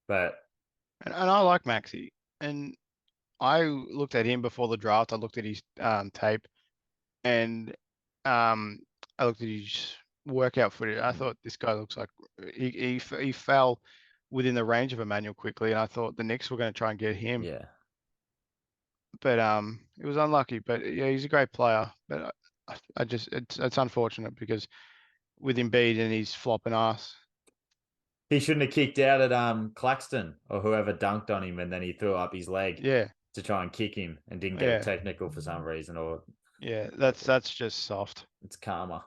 But And I like Maxi. And I looked at him before the draft. I looked at his tape, and I looked at his workout footage. I thought this guy looks like he fell within the range of Emmanuel quickly, and I thought the Knicks were going to try and get him. yeah, But it was unlucky. But yeah, he's a great player. But I just it's unfortunate because with Embiid and his flopping ass. he shouldn't have kicked out at Claxton or whoever dunked on him, and then he threw up his leg Yeah, to try and kick him and didn't get a yeah, technical for some reason, or yeah. That's just soft. it's karma.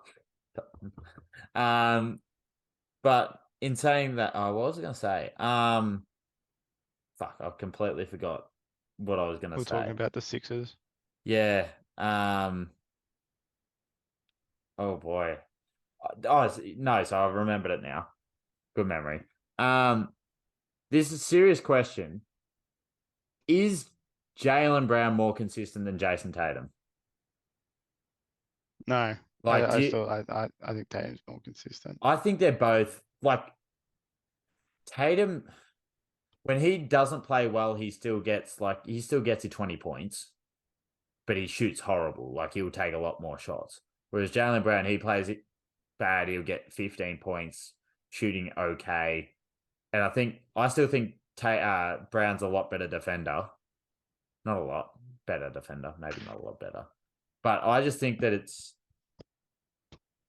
But in saying that, what was I going to say? Fuck, I completely forgot what I was going to We're say. talking about the Sixers. Yeah. Oh boy. Oh no, so I've remembered it now. Good memory. This is a serious question. Is Jaylen Brown more consistent than Jason Tatum? No, Like, I think Tatum's more consistent. I think they're both like Tatum. When he doesn't play well, he still gets his 20 points, but he shoots horrible. Like, he'll take a lot more shots. Whereas Jaylen Brown, he plays it bad. He'll get 15 points, shooting okay. And I still think Brown's a lot better defender. Not a lot better defender, maybe not a lot better. But I just think that it's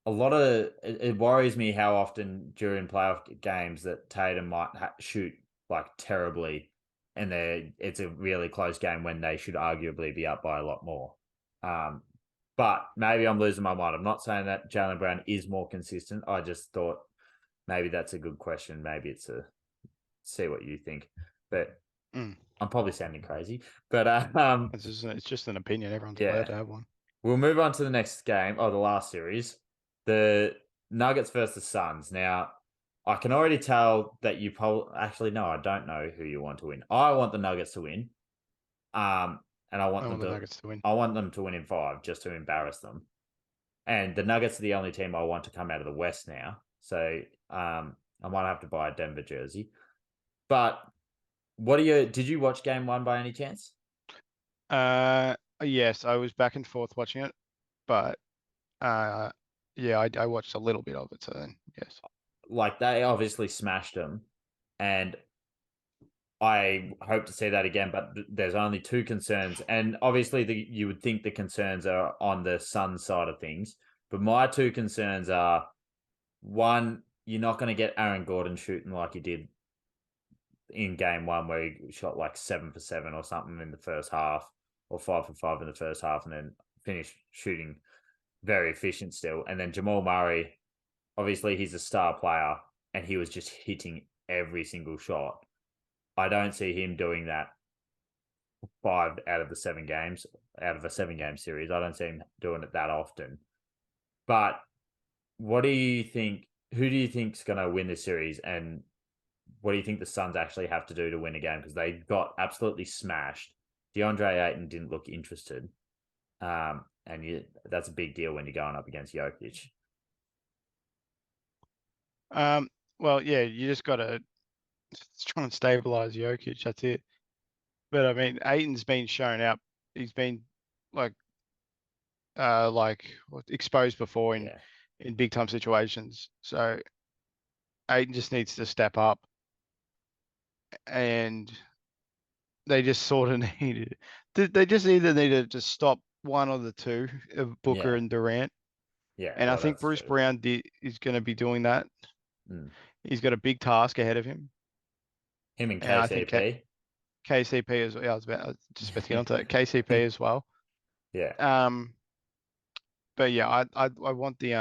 a lot of it worries me how often during playoff games that Tatum might shoot like terribly, and it's a really close game when they should arguably be up by a lot more. But maybe I'm losing my mind. I'm not saying that Jaylen Brown is more consistent. I just thought maybe that's a good question. Maybe it's a see what you think. But I'm probably sounding crazy. But it's just an opinion. Everyone's yeah. allowed to have one. We'll move on to the next game, the last series, the Nuggets versus Suns. Now, I can already tell that you probably actually no, I don't know who you want to win. I want the Nuggets to win, and I want the Nuggets to win. I want them to win in 5 just to embarrass them. And the Nuggets are the only team I want to come out of the West now, so I might have to buy a Denver jersey. But did you watch Game 1 by any chance? Yes, I was back and forth watching it, but yeah, I watched a little bit of it. So then, yes, like they obviously smashed them, and I hope to see that again. But there's only 2 concerns, and obviously you would think the concerns are on the Suns side of things. But my 2 concerns are: 1, you're not going to get Aaron Gordon shooting like he did in Game 1, where he shot like 7 for 7 or something in the first half, or 5 for 5 in the first half, and then finished shooting very efficient still. And then Jamal Murray, obviously he's a star player, and he was just hitting every single shot. I don't see him doing that 5 out of the 7 games, out of a 7-game series. I don't see him doing it that often. But what do you think? Who do you think's going to win this series? And what do you think the Suns actually have to do to win a game? Because they got absolutely smashed. DeAndre Ayton didn't look interested. That's a big deal when you're going up against Jokic. Well, yeah, you just got to try and stabilize Jokic. That's it. But I mean, Ayton's been shown out. He's been exposed before in big time situations. So Ayton just needs to step up, and they just sort of needed. They just either needed to stop one of the two of Booker and Durant. Yeah, and I think Bruce Brown is going to be doing that. He's got a big task ahead of him. Him and KCP. I think KCP as well. Yeah, I was just about to get onto that. KCP as well. Yeah. But yeah, I want the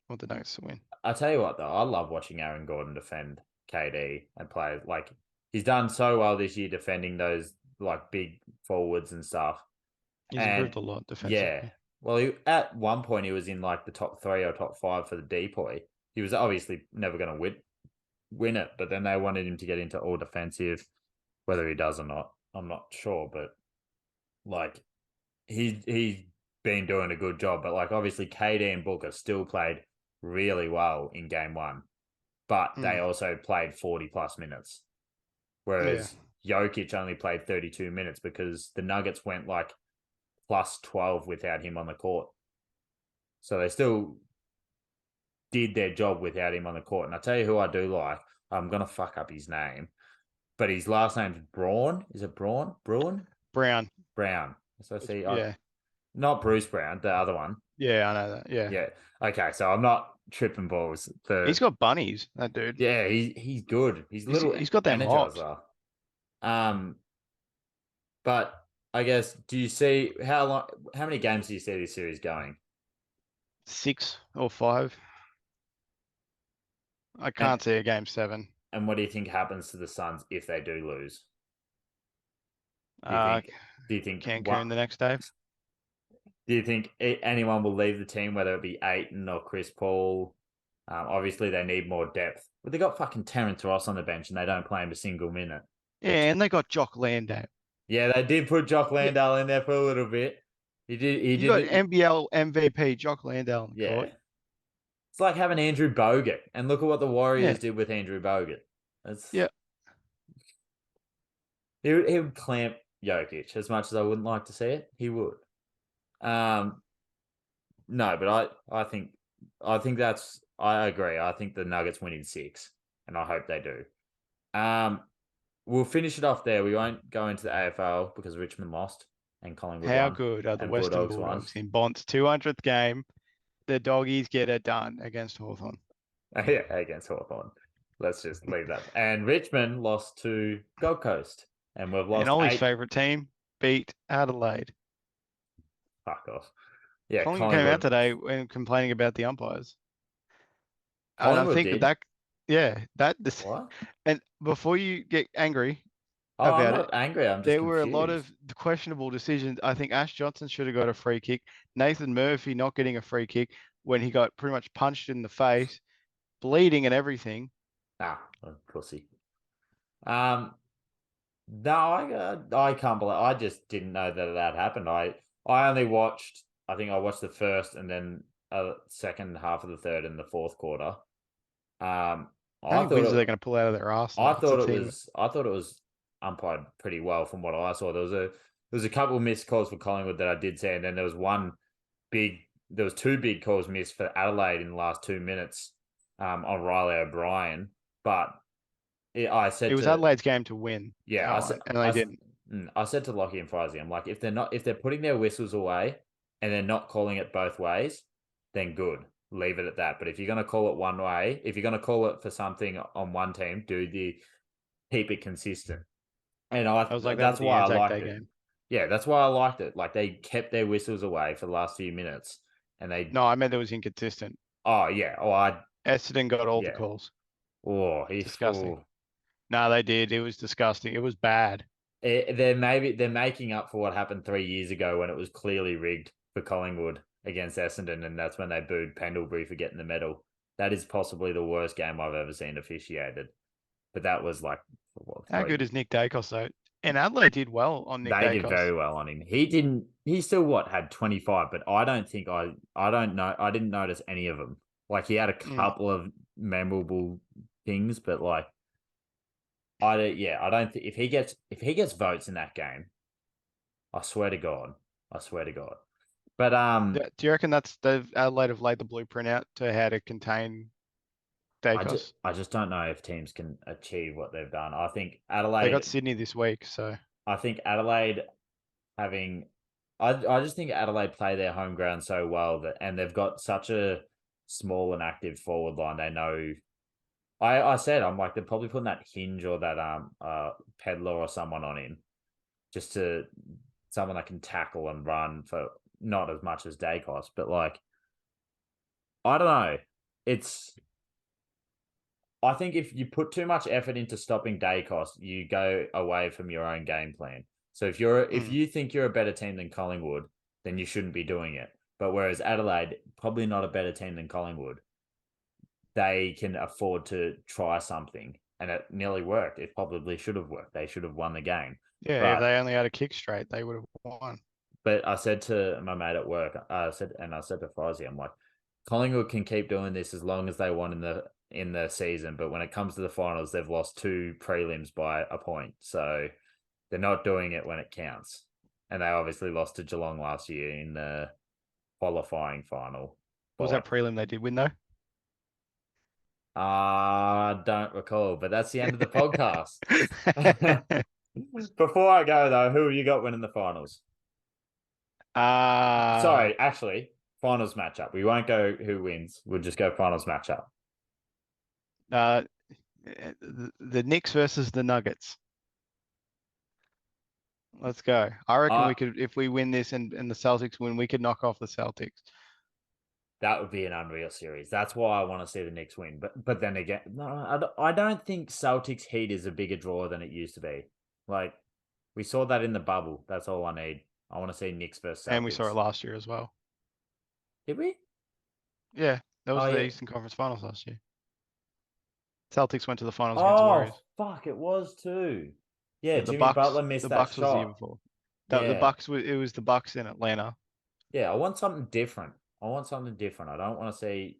want the Nuggets to win. I tell you what, though, I love watching Aaron Gordon defend KD and play. Like, he's done so well this year defending those like big forwards and stuff. He's And improved a lot defensively. yeah, well, at one point he was in like the top 3 or top 5 for the depoy. He was obviously never going to win it, but then they wanted him to get into all defensive. Whether he does or not, I'm not sure. But like, he's been doing a good job. But like, obviously, KD and Booker still played really well in game 1, but they also played 40 plus minutes, whereas Jokic only played 32 minutes because the Nuggets went like plus 12 without him on the court. So they still did their job without him on the court. And I tell you who I do like. I'm going to fuck up his name, but his last name's Braun. Is it Braun? Brown. So I see. Yeah. Not Bruce Brown, the other one. Yeah, I know that. Yeah. Yeah. Okay, so I'm not tripping balls. He's got bunnies, that dude. Yeah, he's good. He's got them hops. But I guess, do you see how many games do you see this series going? 6 or 5. I can't see a game 7. And what do you think happens to the Suns if they do lose? Do you think Cancun the next day? Do you think anyone will leave the team, whether it be Ayton or Chris Paul? Obviously, they need more depth. But they got fucking Terrence Ross on the bench and they don't play him a single minute. Yeah, and they got Jock Landale. Yeah, they did put Jock Landale in there for a little bit. He got NBL MVP Jock Landale on the court. It's like having Andrew Bogut. And look at what the Warriors did with Andrew Bogut. He would clamp Jokic as much as I wouldn't like to see it. He would. No, but I think I agree. I think the Nuggets win in 6, and I hope they do. We'll finish it off there. We won't go into the AFL because Richmond lost and Collingwood won. How good are the Western Bulldogs in Bont's 200th game? The doggies get it done against Hawthorn. Yeah, against Hawthorn. Let's just leave that. And Richmond lost to Gold Coast, and we've lost. And Ollie's favourite team beat Adelaide. Fuck off. Yeah, Collingwood came out today and complaining about the umpires. And I think what? And before you get angry about I'm not angry. I'm just there confused. were a lot of questionable decisions. I think Ash Johnson should have got a free kick. Nathan Murphy not getting a free kick when he got pretty much punched in the face, bleeding and everything. Pussy. No, I can't believe. I just didn't know that happened. I only watched. I think I watched the first and then second half of the third and the fourth quarter. How many wins are they going to pull out of their arse? I thought it was umpired pretty well from what I saw. There was a couple of missed calls for Collingwood that I did see, and then there was 2 big calls missed for Adelaide in the last 2 minutes on Riley O'Brien. But it was Adelaide's game to win. Yeah, they didn't. I said to Lockie and Frizzy, I'm like, if they're putting their whistles away and they're not calling it both ways, then good. Leave it at that. But if you're going to call it one way, if you're going to call it for something on one team, keep it consistent. And I was like, that's why I liked it. Game. Yeah, that's why I liked it. Like, they kept their whistles away for the last few minutes, and No, I meant it was inconsistent. Oh yeah. Essendon got all the calls. Oh, he's disgusting. No, they did. It was disgusting. It was bad. They're making up for what happened 3 years ago when it was clearly rigged for Collingwood against Essendon, and that's when they booed Pendlebury for getting the medal. That is possibly the worst game I've ever seen officiated. But that was like... How good is Nick Dacos, though? And Adelaide did well on Nick Dacos. They did very well on him. He still had 25, but I didn't notice any of them. Like, he had a couple of memorable things, but like, I don't think if he gets votes in that game, I swear to God. But do you reckon Adelaide have laid the blueprint out to how to contain Dacos? I just don't know if teams can achieve what they've done. I think Adelaide. They got Sydney this week, so I think Adelaide I just think Adelaide play their home ground so well and they've got such a small and active forward line. They know. I'm like, they're probably putting that Hinge or that Pedler or someone on him, just to someone that can tackle and run for not as much as Dacos, but like, I don't know. I think if you put too much effort into stopping Dacos, you go away from your own game plan. So if you think you're a better team than Collingwood, then you shouldn't be doing it. But whereas Adelaide, probably not a better team than Collingwood, they can afford to try something. And it nearly worked. It probably should have worked. They should have won the game. Yeah, if they only had a kick straight, they would have won. But I said to my mate at work, I said to Fozzie, I'm like, Collingwood can keep doing this as long as they want in the season, but when it comes to the finals, they've lost 2 prelims by a point, so they're not doing it when it counts. And they obviously lost to Geelong last year in the qualifying final. What was that prelim they did win though? I don't recall, but that's the end of the podcast. Before I go though, who have you got winning the finals? Sorry, actually, finals matchup. We won't go who wins. We'll just go finals matchup. The Knicks versus the Nuggets. Let's go. I reckon we could, if we win this and the Celtics win, we could knock off the Celtics. That would be an unreal series. That's why I want to see the Knicks win. But then again, no, I don't think Celtics Heat is a bigger draw than it used to be. Like, we saw that in the bubble. That's all I need. I want to see Knicks versus Celtics. And we saw it last year as well. Did we? Yeah, that was the Eastern Conference Finals last year. Celtics went to the finals against the Warriors. Fuck, it was too. Yeah, the Jimmy Bucks, Butler missed the that Bucks shot. Was the year before. The Bucks, it was the Bucks in Atlanta. Yeah, I want something different. I don't want to see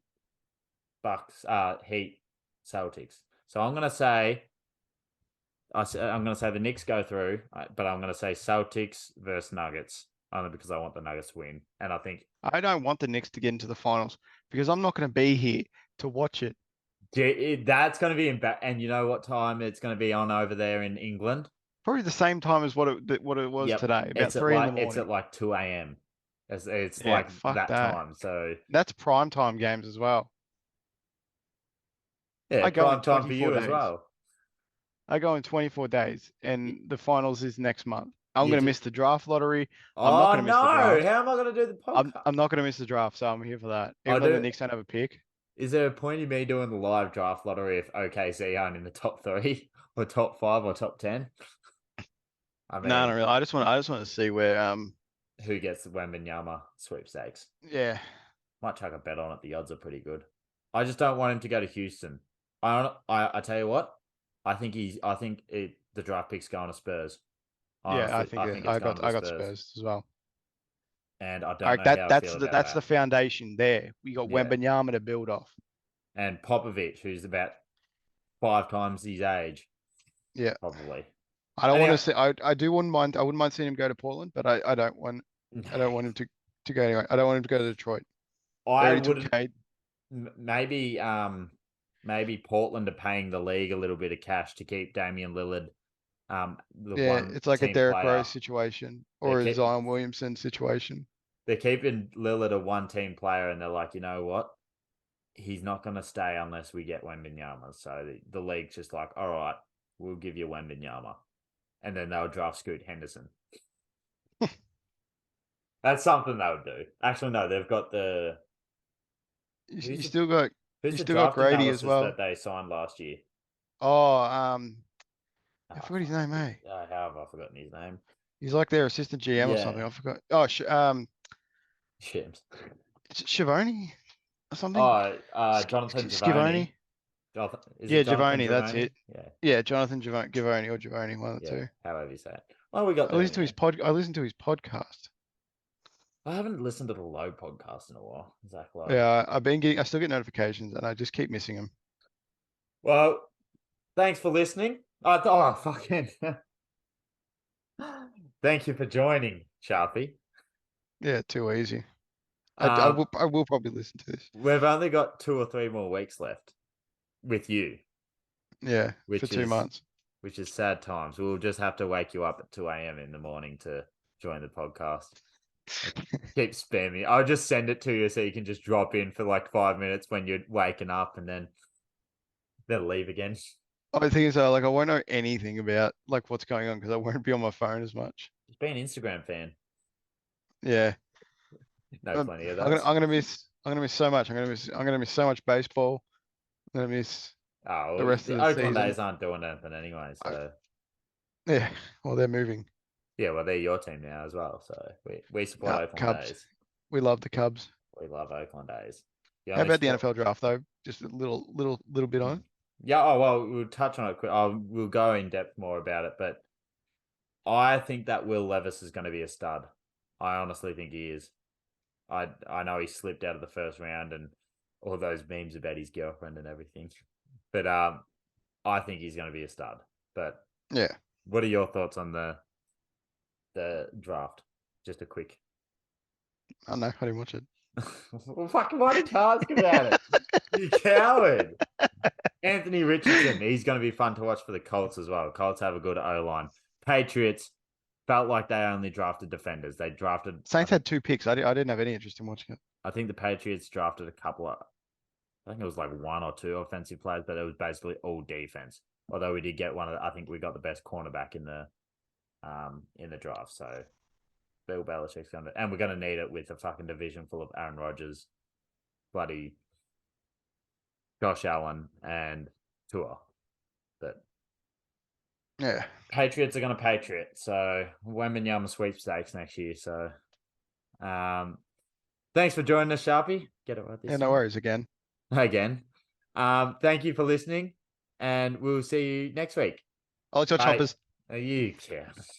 Bucks, Heat, Celtics. So I'm gonna say the Knicks go through, but I'm gonna say Celtics versus Nuggets only because I want the Nuggets to win, and I think I don't want the Knicks to get into the finals because I'm not going to be here to watch it. That's going to be and you know what time it's going to be on over there in England? Probably the same time as what it was today, about 3 in the morning. It's at like 2 a.m. It's like that time. So that's prime time games as well. Yeah, prime time for you as well. I go in 24 days, and the finals is next month. I'm going to miss the draft lottery. I'm not going to miss the draft. How am I going to do the podcast? I'm not going to miss the draft, so I'm here for that. Even though the Knicks don't have a pick. Is there a point in me doing the live draft lottery if OKC aren't in the top 3 or top 5 or top 10? I mean, no, really. I just want to see where who gets the Wembanyama sweepstakes. Yeah, might chuck a bet on it. The odds are pretty good. I just don't want him to go to Houston. I tell you what, I think the draft pick's going to Spurs. Honestly, I got Spurs as well. And I don't know that's the foundation there. We got Wembanyama to build off. And Popovich, who's about 5 times his age. Yeah. Probably. I don't want to see I wouldn't mind seeing him go to Portland, but I don't want him to go anywhere. I don't want him to go to Detroit. Maybe Portland are paying the league a little bit of cash to keep Damian Lillard. It's like a Derrick Rose situation or a Zion Williamson situation. They're keeping Lillard a one-team player, and they're like, you know what? He's not going to stay unless we get Wembanyama. So the league's just like, all right, we'll give you Wembanyama. And then they'll draft Scoot Henderson. That's something they would do. Actually, no, they've got the... You still got Grady as well. That they signed last year. I forgot his name, eh? How have I forgotten his name? He's like their assistant GM or something. I forgot. Shims. Shivoni or something? Jonathan Givoni. Givoni, that's it. Yeah, Jonathan Givoni or Givoni, one of the two. However you say it. Well, we got. I listened to his podcast. I haven't listened to the Low podcast in a while. Zach Lowe. Yeah, I still get notifications, and I just keep missing them. Well, thanks for listening. Fucking. Thank you for joining, Sharpie. Yeah, too easy. I will probably listen to this. We've only got 2 or 3 more weeks left with you. Yeah, for 2 months. Which is sad times. We'll just have to wake you up at 2 a.m. in the morning to join the podcast. Keep spamming. I'll just send it to you so you can just drop in for like 5 minutes when you're waking up and then leave again. I think I won't know anything about like what's going on because I won't be on my phone as much. Just be an Instagram fan. Yeah. No, plenty of those. I'm I'm gonna miss so much. I'm gonna miss so much baseball. I'm gonna miss the rest of the Oakland season. A's aren't doing anything anyway, so Yeah, well, they're moving. yeah, well, they're your team now as well, so we support Oakland Cubs. A's. We love the Cubs. We love Oakland A's. How about the NFL draft though? Just a little bit on. Yeah. Oh well, we'll touch on it quick. We'll go in depth more about it, but I think that Will Levis is going to be a stud. I honestly think he is. I know he slipped out of the first round and all those memes about his girlfriend and everything, but I think he's going to be a stud. But yeah, what are your thoughts on the draft? Just a quick. I don't know. I didn't watch it. Well, fucking why did you ask about it? You coward. Anthony Richardson, he's going to be fun to watch for the Colts as well. Colts have a good O-line. Patriots felt like they only drafted defenders. They drafted... Saints had 2 picks. I didn't have any interest in watching it. I think the Patriots drafted a couple of... I think it was like 1 or 2 offensive players, but it was basically all defense. Although we did get one of the... I think we got the best cornerback in the draft, so... Bill Belichick's going to... And we're going to need it with a fucking division full of Aaron Rodgers, bloody Josh Allen, and Tua. But yeah, Patriots are going to Patriot. So Wembanyama sweepstakes next year. So thanks for joining us, Sharpie. Get it right this yeah, no worries again. Thank you for listening, and we'll see you next week. I'll let your choppers. You care.